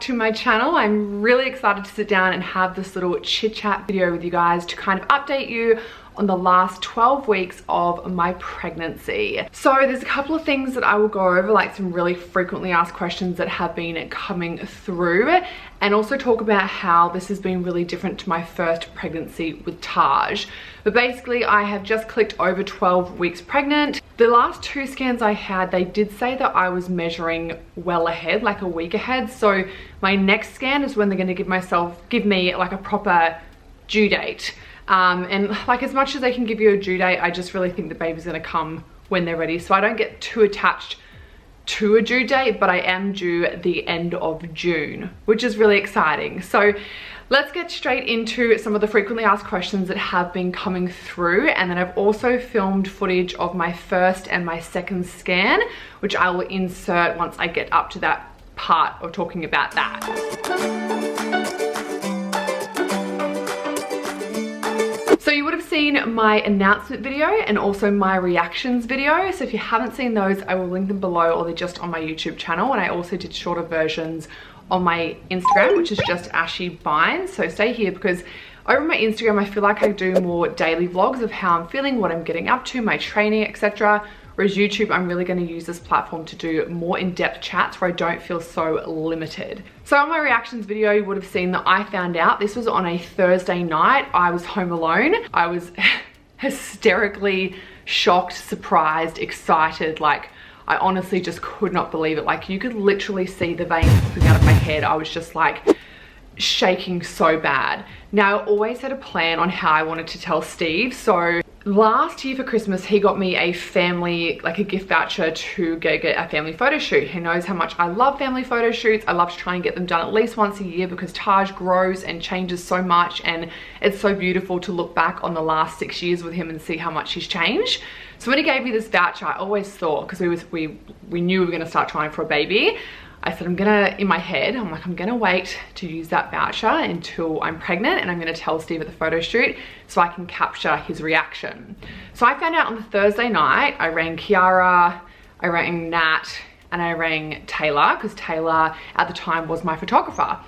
back to my channel. I'm really excited to sit down and have this little chit chat video with you guys to kind of update you on the last 12 weeks of my pregnancy. So there's a couple of things that I will go over, like some really frequently asked questions that have been coming through, and also talk about how this has been really different to my first pregnancy with Taj. But basically I have just clicked over 12 weeks pregnant. The last 2 scans I had, they did say that I was measuring well ahead, like a week ahead. So my next scan is when they're going to give me like a proper due date. And like, as much as they can give you a due date, I just really think the baby's gonna come when they're ready. So I don't get too attached to a due date, but I am due at the end of June, which is really exciting. So let's get straight into some of the frequently asked questions that have been coming through. And then I've also filmed footage of my first and my second scan, which I will insert once I get up to that part of talking about that. So you would have seen my announcement video and also my reactions video. So if you haven't seen those, I will link them below, or they're just on my YouTube channel. And I also did shorter versions on my Instagram, which is just Ashy Binge. So stay here, because over my Instagram, I feel like I do more daily vlogs of how I'm feeling, what I'm getting up to, my training, etc. Whereas YouTube, I'm really going to use this platform to do more in-depth chats where I don't feel so limited. So on my reactions video, you would have seen that I found out this was on a Thursday night. I was home alone. I was hysterically shocked, surprised, excited. Like, I honestly just could not believe it. Like, you could literally see the veins popping out of my head. I was just like shaking so bad. Now, I always had a plan on how I wanted to tell Steve. So last year for Christmas, he got me a family, like a gift voucher to go get a family photo shoot. He knows how much I love family photo shoots. I love to try and get them done at least once a year, because Taj grows and changes so much, and it's so beautiful to look back on the last 6 years with him and see how much he's changed. So when he gave me this voucher, I always thought, because we knew we were going to start trying for a baby, I said, in my head, I'm like, I'm gonna wait to use that voucher until I'm pregnant, and I'm gonna tell Steve at the photo shoot so I can capture his reaction. So I found out on the Thursday night. I rang Kiara, I rang Nat, and I rang Taylor, because Taylor at the time was my photographer.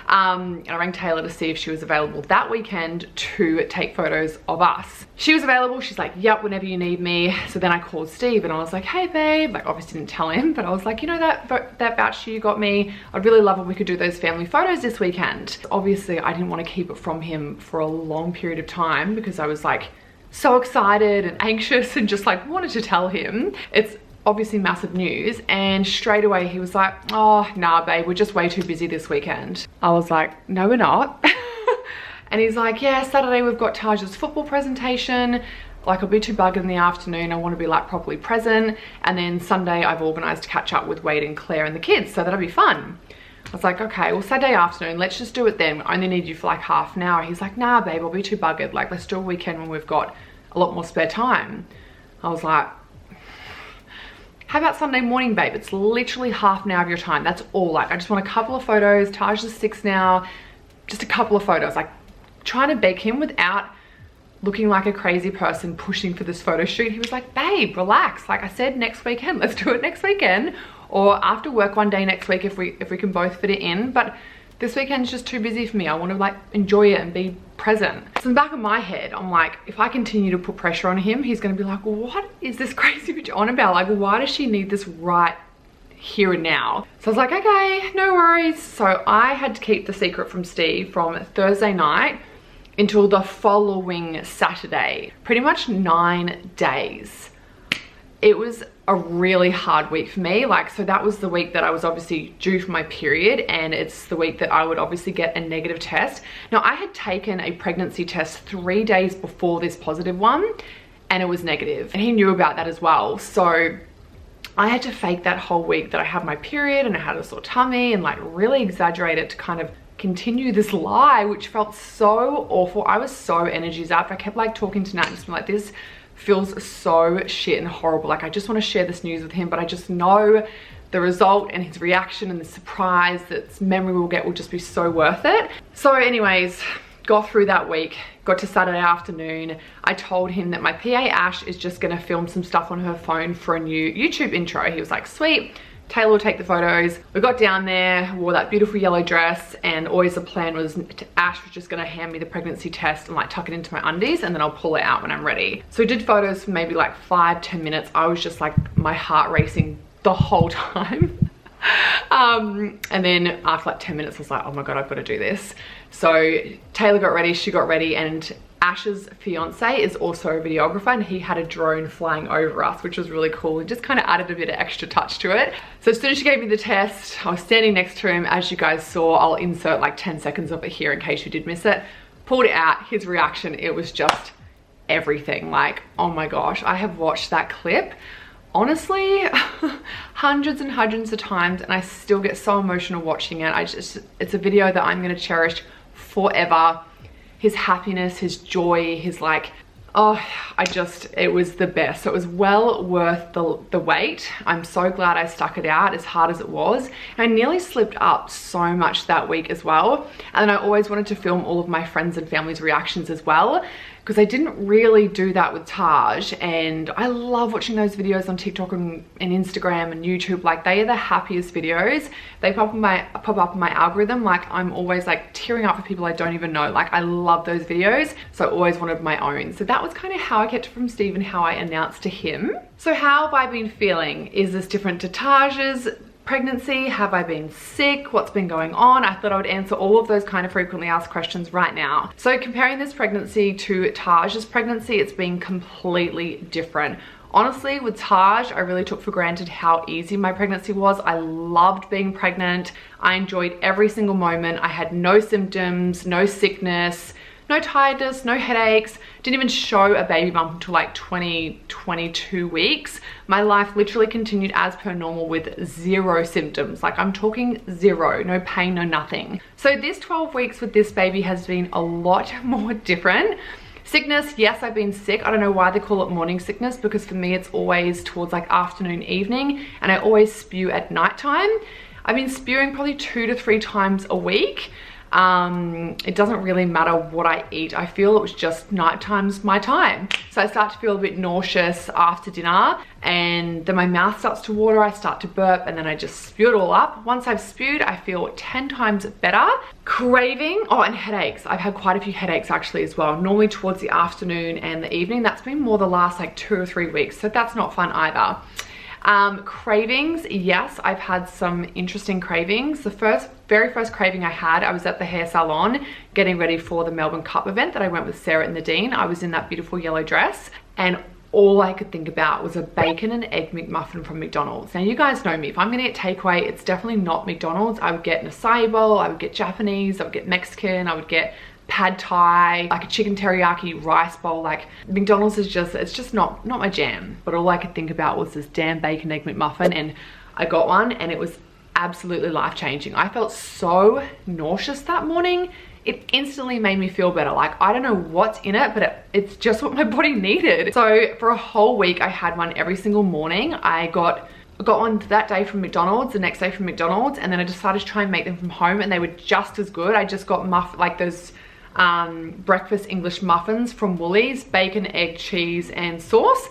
And I rang Taylor to see if she was available that weekend to take photos of us. She was available. She's like, yep, whenever you need me. So then I called Steve and I was like, hey babe, like obviously didn't tell him, but I was like, you know, that voucher you got me, I'd really love if we could do those family photos this weekend. Obviously I didn't want to keep it from him for a long period of time, because I was like so excited and anxious and just like wanted to tell him. It's obviously massive news. And straight away he was like, oh nah babe, we're just way too busy this weekend. I was like, no we're not. And he's like, yeah, Saturday we've got Taj's football presentation, like I'll be too buggered in the afternoon, I want to be like properly present, and then Sunday I've organized to catch up with Wade and Claire and the kids, so that'll be fun. I was like, okay, well Saturday afternoon, let's just do it then, I only need you for like half an hour. He's like, nah babe, I'll be too buggered, like let's do a weekend when we've got a lot more spare time. I was like, how about Sunday morning, babe? It's literally half an hour of your time. That's all. Like, I just want a couple of photos. Taj is 6 now. Just a couple of photos. Like, trying to beg him without looking like a crazy person pushing for this photo shoot. He was like, babe, relax. Like I said, next weekend. Let's do it next weekend. Or after work one day next week if we can both fit it in. But this weekend's just too busy for me. I want to like enjoy it and be present. So in the back of my head, I'm like, if I continue to put pressure on him, he's going to be like, well, what is this crazy bitch on about? Like, why does she need this right here and now? So I was like, okay, no worries. So I had to keep the secret from Steve from Thursday night until the following Saturday, pretty much 9 days. It was a really hard week for me. Like, so that was the week that I was obviously due for my period, and it's the week that I would obviously get a negative test. Now, I had taken a pregnancy test 3 days before this positive one, and it was negative, and he knew about that as well. So I had to fake that whole week that I had my period and I had a sore tummy, and like really exaggerate it to kind of continue this lie, which felt so awful. I was so energy zapped. I kept like talking to Nat, just like, this feels so shit and horrible. Like, I just want to share this news with him, but I just know the result and his reaction and the surprise, that memory we'll get will just be so worth it. So anyways, got through that week, got to Saturday afternoon. I told him that my PA Ash is just gonna film some stuff on her phone for a new YouTube intro. He was like, sweet, Taylor will take the photos. We got down there, wore that beautiful yellow dress, and always the plan was Ash was just gonna hand me the pregnancy test and like tuck it into my undies, and then I'll pull it out when I'm ready. So we did photos for maybe like 5-10 minutes. I was just like, my heart racing the whole time. And then after like 10 minutes I was like, oh my god, I've got to do this. So Taylor got ready, she got ready, and Ash's fiance is also a videographer, and he had a drone flying over us, which was really cool and just kind of added a bit of extra touch to it. So as soon as she gave me the test, I was standing next to him. As you guys saw, I'll insert like 10 seconds of it here in case you did miss it. Pulled it out, his reaction, it was just everything. Like, oh my gosh, I have watched that clip honestly hundreds and hundreds of times, and I still get so emotional watching it. It's a video that I'm going to cherish forever. His happiness, his joy, his like, oh, it was the best. So it was well worth the wait. I'm so glad I stuck it out as hard as it was. And I nearly slipped up so much that week as well. And then I always wanted to film all of my friends and family's reactions as well, because I didn't really do that with Taj, and I love watching those videos on TikTok and Instagram and YouTube. Like, they are the happiest videos. They pop up in my algorithm. Like, I'm always like tearing up for people I don't even know. Like, I love those videos, so I always wanted my own. So that was kind of how I kept it from Steve and how I announced to him. So how have I been feeling? Is this different to Taj's pregnancy? Have I been sick? What's been going on? I thought I would answer all of those kind of frequently asked questions right now. So comparing this pregnancy to Taj's pregnancy, it's been completely different. Honestly, with Taj, I really took for granted how easy my pregnancy was. I loved being pregnant. I enjoyed every single moment. I had no symptoms, no sickness, no tiredness, no headaches. Didn't even show a baby bump until like 22 weeks. My life literally continued as per normal with zero symptoms. Like, I'm talking zero, no pain, no nothing. So this 12 weeks with this baby has been a lot more different. Sickness, yes, I've been sick. I don't know why they call it morning sickness, because for me it's always towards like afternoon, evening, and I always spew at nighttime. I've been spewing probably 2 to 3 times a week. It doesn't really matter what I eat. I feel it was just nighttime's my time. So I start to feel a bit nauseous after dinner, and then my mouth starts to water, I start to burp, and then I just spew it all up. Once I've spewed, I feel 10 times better. Craving, oh, and headaches. I've had quite a few headaches actually as well, normally towards the afternoon and the evening. That's been more the last like 2 or 3 weeks, so that's not fun either. Cravings, yes, I've had some interesting cravings. The very first craving I had, I was at the hair salon getting ready for the Melbourne Cup event that I went with Sarah and Nadine. I was in that beautiful yellow dress, and all I could think about was a bacon and egg McMuffin from McDonald's. Now, you guys know me. If I'm gonna get takeaway, it's definitely not McDonald's. I would get an acai bowl, I would get Japanese, I would get Mexican, I would get pad thai, like a chicken teriyaki rice bowl. Like, McDonald's is just, it's just not my jam. But all I could think about was this damn bacon egg McMuffin, and I got one, and it was absolutely life-changing. I felt so nauseous that morning. It instantly made me feel better. Like, I don't know what's in it, but it's just what my body needed. So for a whole week, I had one every single morning. I got one that day from McDonald's, the next day from McDonald's, and then I decided to try and make them from home, and they were just as good. I just got like those breakfast English muffins from Woolies, bacon, egg, cheese, and sauce.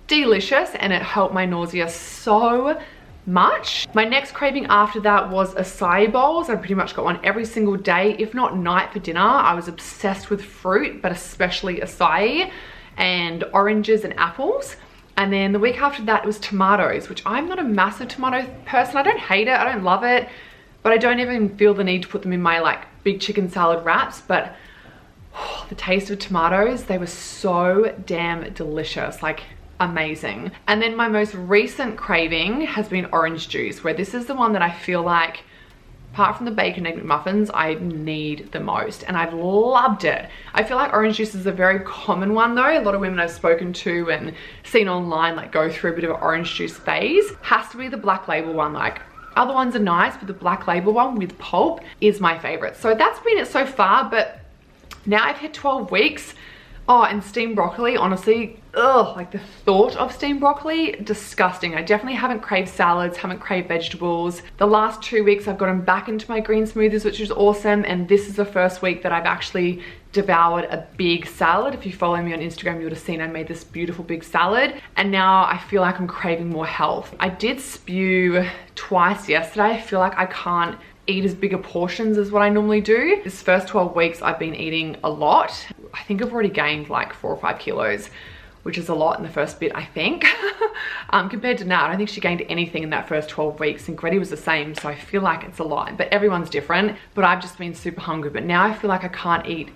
Delicious, and it helped my nausea so much. My next craving after that was acai bowls. I pretty much got one every single day, if not night, for dinner. I was obsessed with fruit, but especially acai and oranges and apples. And then the week after that, it was tomatoes, which I'm not a massive tomato person. I don't hate it, I don't love it, but I don't even feel the need to put them in my like big chicken salad wraps. But the taste of tomatoes, they were so damn delicious, like amazing. And then my most recent craving has been orange juice, where this is the one that I feel like, apart from the bacon egg McMuffins, I need the most, and I've loved it. I feel like orange juice is a very common one though. A lot of women I've spoken to and seen online like go through a bit of an orange juice phase. Has to be the black label one. Like, other ones are nice, but the black label one with pulp is my favorite. So that's been it so far, but now I've hit 12 weeks. Oh, and steamed broccoli, honestly, ugh, like the thought of steamed broccoli, disgusting. I definitely haven't craved salads, haven't craved vegetables. The last 2 weeks I've gotten back into my green smoothies, which is awesome. And this is the first week that I've actually devoured a big salad. If you follow me on Instagram, you would have seen I made this beautiful big salad. And now I feel like I'm craving more health. I did spew twice yesterday. I feel like I can't eat as bigger portions as what I normally do. This first 12 weeks I've been eating a lot. I think I've already gained like 4 or 5 kilos, which is a lot in the first bit, I think. Compared to now, I don't think she gained anything in that first 12 weeks, and Grady was the same, so I feel like it's a lot, but everyone's different. But I've just been super hungry, but now I feel like I can't eat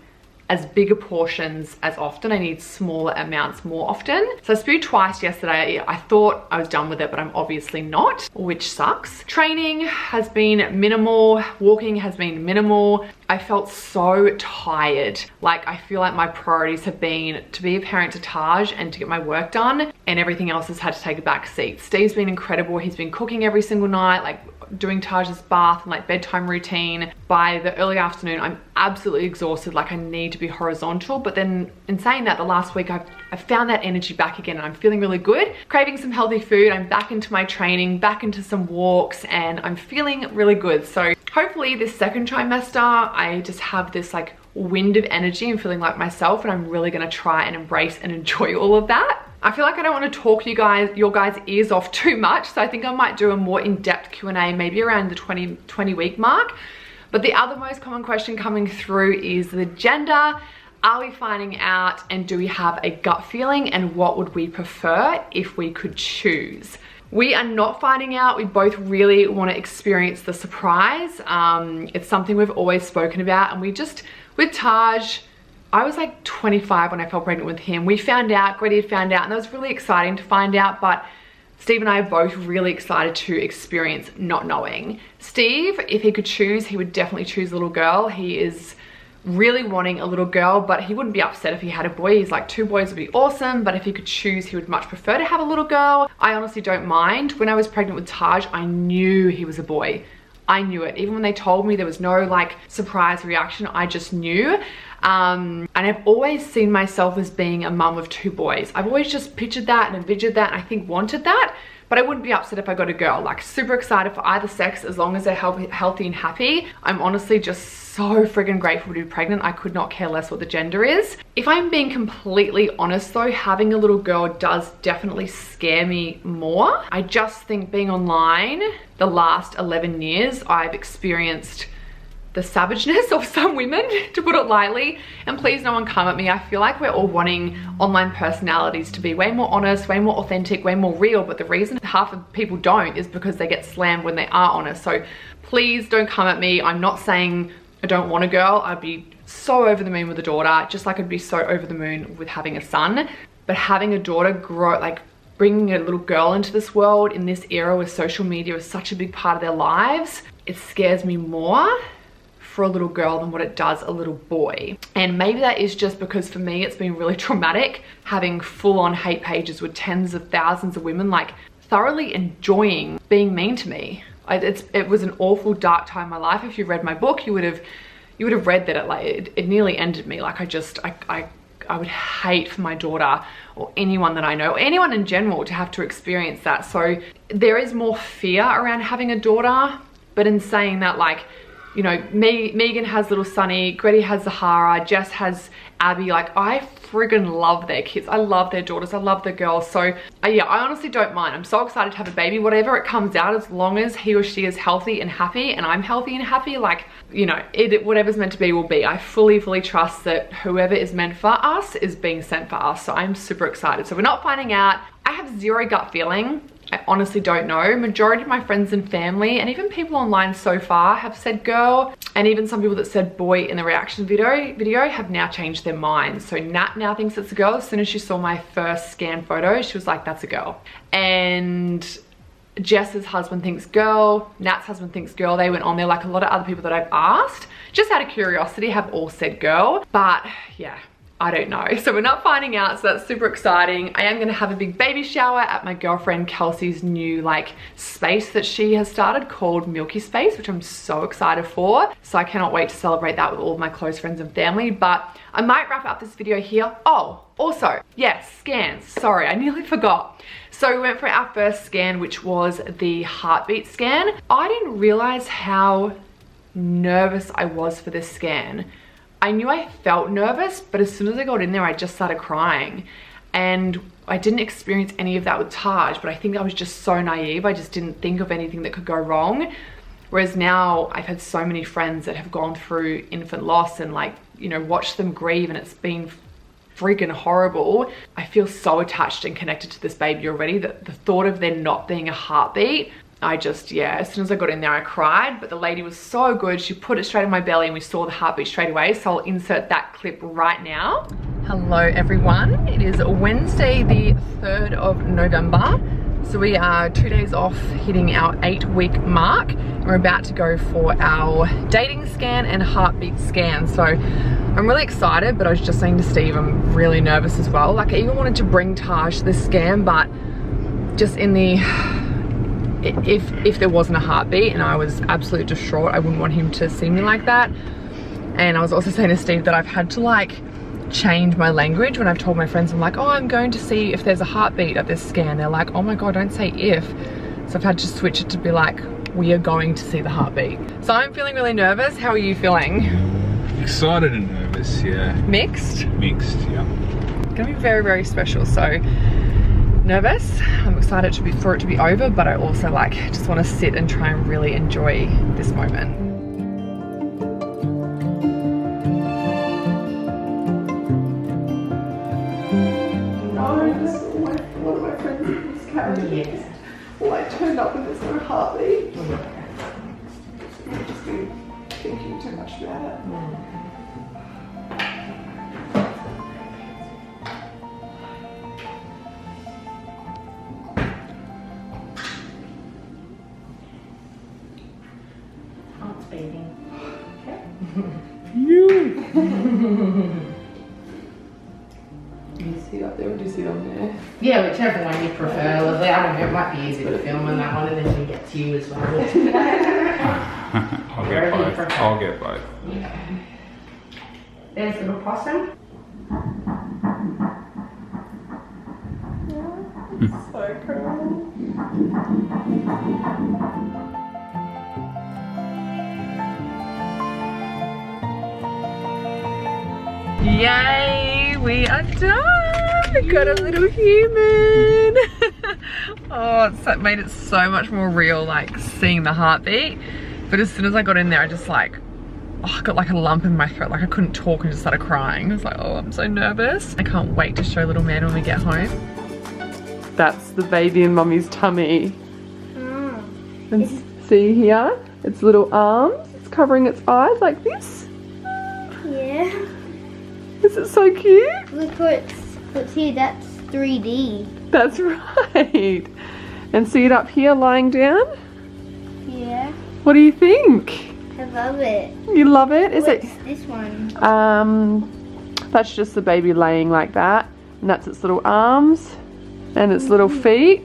as bigger portions as often. I need smaller amounts more often. So I spewed twice yesterday. I thought I was done with it, but I'm obviously not, which sucks. Training has been minimal. Walking has been minimal. I felt so tired. Like, I feel like my priorities have been to be a parent to Taj and to get my work done, and everything else has had to take a back seat. Steve's been incredible. He's been cooking every single night, like doing Taj's bath and like bedtime routine. By the early afternoon, I'm absolutely exhausted. Like, I need to be horizontal. But then in saying that, the last week I've found that energy back again, and I'm feeling really good. Craving some healthy food. I'm back into my training, back into some walks, and I'm feeling really good. So hopefully this second trimester, I just have this like wind of energy and feeling like myself, and I'm really gonna try and embrace and enjoy all of that. I feel like I don't want to talk your guys' ears off too much, so I think I might do a more in-depth Q&A maybe around the 20 week mark. But the other most common question coming through is the gender. Are we finding out, and do we have a gut feeling, and what would we prefer if we could choose? We are not finding out. We both really want to experience the surprise. It's something we've always spoken about, and we just, with Taj, I was like 25 when I fell pregnant with him. We found out, Grady had found out, and that was really exciting to find out, but Steve and I are both really excited to experience not knowing. Steve, if he could choose, he would definitely choose a little girl. He is really wanting a little girl, but he wouldn't be upset if he had a boy. He's like, 2 boys would be awesome, but if he could choose, he would much prefer to have a little girl. I honestly don't mind. When I was pregnant with Taj, I knew he was a boy. I knew it. Even when they told me, there was no like surprise reaction. I just knew. And I've always seen myself as being a mum of 2 boys. I've always just pictured that and envisioned that, and I think wanted that. But I wouldn't be upset if I got a girl. Like, super excited for either sex as long as they're healthy and happy. I'm honestly just so friggin' grateful to be pregnant. I could not care less what the gender is. If I'm being completely honest though, having a little girl does definitely scare me more. I just think being online the last 11 years, I've experienced the savageness of some women, to put it lightly. And please, no one come at me. I feel like we're all wanting online personalities to be way more honest, way more authentic, way more real. But the reason half of people don't is because they get slammed when they are honest. So please don't come at me. I'm not saying I don't want a girl. I'd be so over the moon with a daughter, just like I'd be so over the moon with having a son. But having a daughter grow, like bringing a little girl into this world in this era where social media is such a big part of their lives, it scares me more for a little girl than what it does a little boy. And maybe that is just because for me it's been really traumatic, having full-on hate pages with tens of thousands of women like thoroughly enjoying being mean to me. It was an awful dark time in my life. If you read my book, you would have read that it nearly ended me. Like, I would hate for my daughter or anyone that I know, or anyone in general, to have to experience that. So there is more fear around having a daughter. But in saying that, like, you know, Megan has little Sunny, Grady has Zahara, Jess has Abby. Like, I friggin' love their kids. I love their daughters. I love the girls. So yeah, I honestly don't mind. I'm so excited to have a baby, whatever it comes out, as long as he or she is healthy and happy and I'm healthy and happy. Like, you know, whatever's meant to be will be. I fully trust that whoever is meant for us is being sent for us. So I'm super excited. So we're not finding out. I have zero gut feeling. I honestly don't know. Majority of my friends and family, and even people online so far, have said girl, and even some people that said boy in the reaction video have now changed their minds. So Nat now thinks it's a girl. As soon as she saw my first scan photo, she was like, that's a girl. And Jess's husband thinks girl, Nat's husband thinks girl. They went on there. Like, a lot of other people that I've asked, just out of curiosity, have all said girl. But yeah, I don't know. So we're not finding out, so that's super exciting. I am gonna have a big baby shower at my girlfriend Kelsey's new like space that she has started called Milky Space, which I'm so excited for. So I cannot wait to celebrate that with all of my close friends and family. But I might wrap up this video here. Oh, also, yes, scans. Sorry, I nearly forgot. So we went for our first scan, which was the heartbeat scan. I didn't realize how nervous I was for this scan. I knew I felt nervous, but as soon as I got in there, I just started crying. And I didn't experience any of that with Taj, but I think I was just so naive. I just didn't think of anything that could go wrong. Whereas now I've had so many friends that have gone through infant loss and like, you know, watched them grieve, and it's been freaking horrible. I feel so attached and connected to this baby already that the thought of there not being a heartbeat, I just, yeah, as soon as I got in there, I cried. But the lady was so good. She put it straight in my belly and we saw the heartbeat straight away. So I'll insert that clip right now. Hello, everyone. It is Wednesday, the 3rd of November. So we are 2 days off hitting our 8-week mark. We're about to go for our dating scan and heartbeat scan. So I'm really excited, but I was just saying to Steve, I'm really nervous as well. Like I even wanted to bring Taj to the scan, but just in the, if there wasn't a heartbeat and I was absolutely distraught, I wouldn't want him to see me like that. And I was also saying to Steve that I've had to like change my language when I've told my friends, I'm like, oh, I'm going to see if there's a heartbeat at this scan. They're like, oh my God, don't say if. So I've had to switch it to be like, we are going to see the heartbeat. So I'm feeling really nervous. How are you feeling? Excited and nervous, yeah. Mixed? Mixed, yeah. It's gonna be very, very special. So nervous. I'm excited for it to be over, but I also like just want to sit and try and really enjoy this moment. One of my friends is carrying well, I turned up and there's no heartbeat. I've just been thinking too much about it. Heart's beating. Okay. You! Do you see up there or do you see it on there? Yeah, whichever one you prefer, lovely. I don't know, it might be easy to film on that one and then we get to you as well. I'll get both. I'll get both. Yeah. There's little possum. So cool. Yay, we are done. We got a little human. Oh, it made it so much more real, like seeing the heartbeat. But as soon as I got in there, I just like, oh, I got like a lump in my throat, like I couldn't talk and just started crying. I was like, oh, I'm so nervous. I can't wait to show little man when we get home. That's the baby in Mummy's tummy. And see here, its little arms, it's covering its eyes like this. Yeah. Is it so cute? Look what's here, that's 3D. That's right. And see it up here lying down? Yeah. What do you think? I love it. You love it? Is What's it? This one? That's just the baby laying like that. And that's its little arms and its little feet.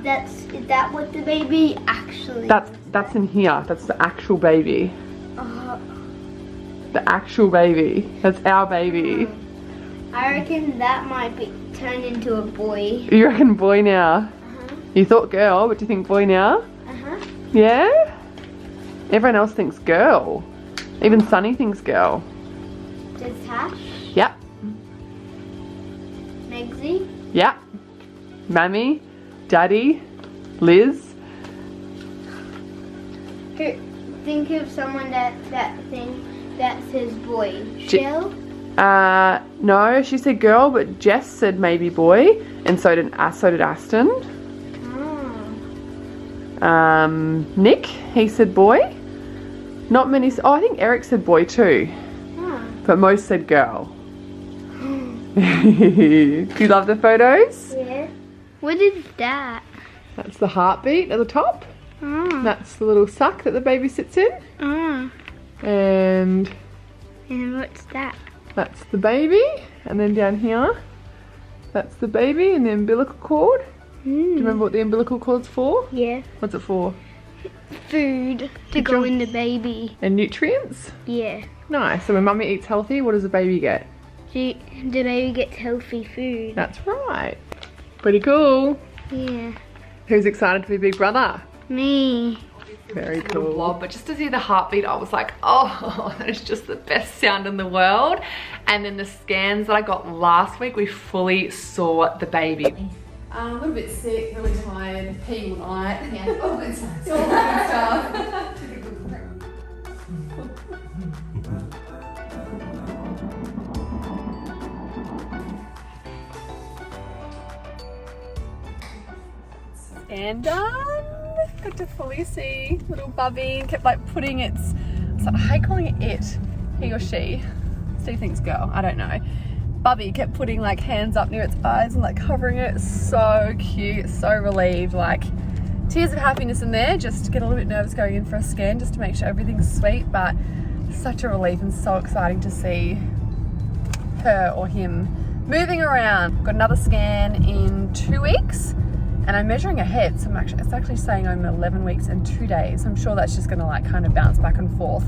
Is that what the baby actually That's in here. That's the actual baby. uh, The actual baby. That's our baby. I reckon that might be turned into a boy. You reckon boy now? You thought girl, but do you think boy now? Yeah? Everyone else thinks girl. Even Sunny thinks girl. Does Tash? Yep. Megsy? Yep. Mammy, Daddy, Liz. Think of someone that says boy. Shell? No, she said girl, but Jess said maybe boy, and so did Aston. Nick, he said boy. Not many. Oh, I think Eric said boy too, but most said girl. Do you love the photos? Yeah. What is that? That's the heartbeat at the top. That's the little sack that the baby sits in. And And what's that? That's the baby, and then down here, that's the baby and the umbilical cord. Do you remember what the umbilical cord's for? Yeah. What's it for? Food to go in the baby. And nutrients? Yeah. Nice. So when mummy eats healthy, what does the baby get? The baby gets healthy food. That's right. Pretty cool. Yeah. Who's excited to be big brother? Me. Very cool. Blob, but just to see the heartbeat, I was like, oh, that is just the best sound in the world. And then the scans that I got last week, we fully saw the baby. A little bit sick, really tired, peeing all night. Yeah, all good stuff. All good stuff. And done. Got to fully see little Bubby. Kept like putting its, so I hate calling it, he or she. Steve thinks girl, I don't know. Bubby kept putting like hands up near its eyes and like covering it. So cute, so relieved, like tears of happiness in there. Just get a little bit nervous going in for a scan just to make sure everything's sweet, but such a relief and so exciting to see her or him moving around. Got another scan in 2 weeks. And I'm measuring ahead, so it's actually saying I'm 11 weeks and 2 days. I'm sure that's just gonna like kind of bounce back and forth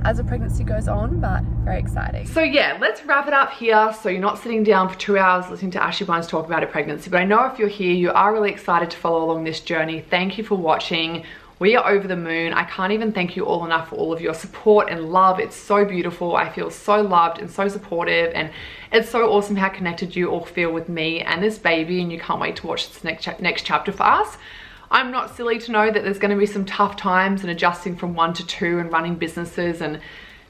as the pregnancy goes on, but very exciting. So yeah, let's wrap it up here. So you're not sitting down for 2 hours listening to Ashy Blind's talk about a pregnancy, but I know if you're here, you are really excited to follow along this journey. Thank you for watching. We are over the moon. I can't even thank you all enough for all of your support and love. It's so beautiful. I feel so loved and so supportive, and it's so awesome how connected you all feel with me and this baby, and you can't wait to watch this next chapter for us. I'm not silly to know that there's going to be some tough times and adjusting from 1 to 2 and running businesses and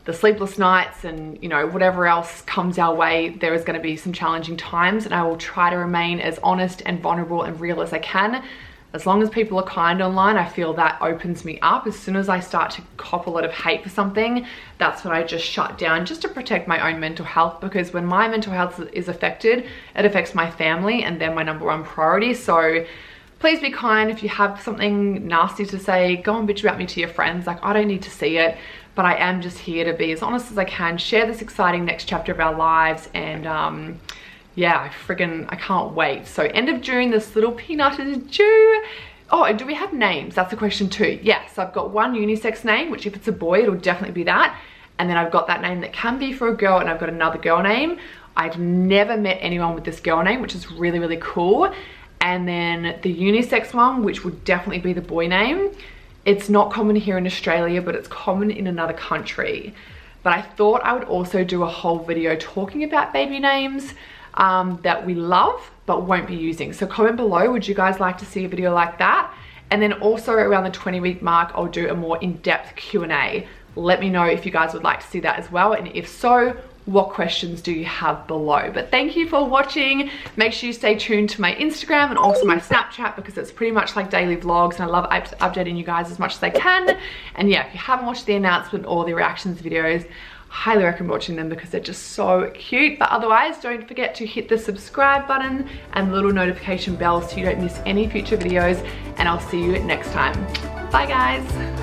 the sleepless nights and, you know, whatever else comes our way. There is going to be some challenging times, and I will try to remain as honest and vulnerable and real as I can. As long as people are kind online, I feel that opens me up. As soon as I start to cop a lot of hate for something, that's when I just shut down, just to protect my own mental health, because when my mental health is affected, it affects my family, and they're my #1 priority. So please be kind. If you have something nasty to say, go and bitch about me to your friends. Like, I don't need to see it, but I am just here to be as honest as I can, share this exciting next chapter of our lives, and yeah, I can't wait. So end of June, this little peanut is due. Oh, and do we have names? That's the question too. Yes, I've got one unisex name, which if it's a boy, it'll definitely be that. And then I've got that name that can be for a girl, and I've got another girl name. I've never met anyone with this girl name, which is really, really cool. And then the unisex one, which would definitely be the boy name. It's not common here in Australia, but it's common in another country. But I thought I would also do a whole video talking about baby names that we love but won't be using. So comment below, would you guys like to see a video like that? And then also around the 20-week mark, I'll do a more in-depth Q&A. Let me know if you guys would like to see that as well, and if so, what questions do you have below? But thank you for watching. Make sure you stay tuned to my Instagram and also my Snapchat, because it's pretty much like daily vlogs, and I love updating you guys as much as I can. And yeah, if you haven't watched the announcement or the reactions videos, highly recommend watching them because they're just so cute. But otherwise, don't forget to hit the subscribe button and the little notification bell so you don't miss any future videos, and I'll see you next time. Bye guys.